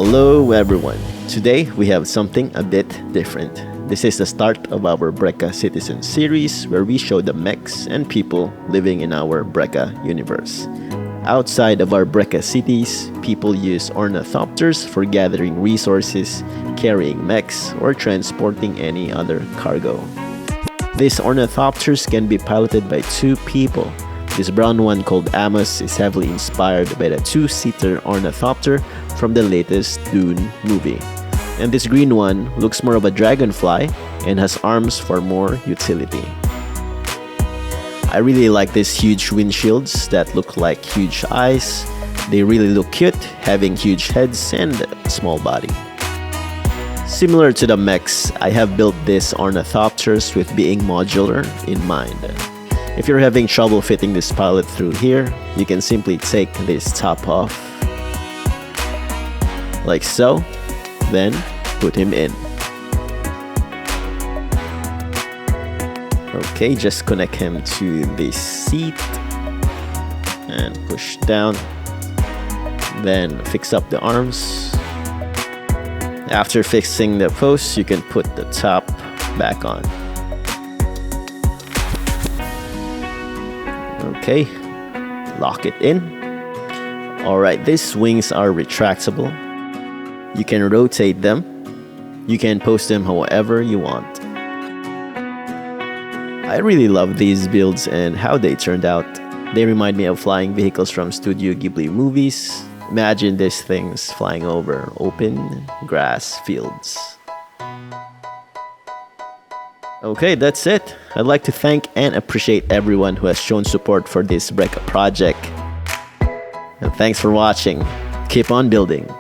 Hello everyone. Today we have something a bit different. This is the start of our Brecca Citizen series where we show the mechs and people living in our Brecca universe. Outside of our Brecca cities, people use Ornithopters for gathering resources, carrying mechs, or transporting any other cargo. These Ornithopters can be piloted by two people. This brown one called Amos is heavily inspired by the two-seater Ornithopter from the latest Dune movie. And this green one looks more of a dragonfly and has arms for more utility. I really like these huge windshields that look like huge eyes. They really look cute, having huge heads and a small body. Similar to the mechs, I have built these Ornithopters with being modular in mind. If you're having trouble fitting this pilot through here, you can simply take this top off, like so, then put him in. Okay, just connect him to this seat and push down, then fix up the arms. After fixing the posts, you can put the top back on. Okay, lock it in. Alright, these wings are retractable. You can rotate them. You can post them however you want. I really love these builds and how they turned out. They remind me of flying vehicles from Studio Ghibli movies. Imagine these things flying over open grass fields. Okay, that's it. I'd like to thank and appreciate everyone who has shown support for this Brecca project. And thanks for watching. Keep on building.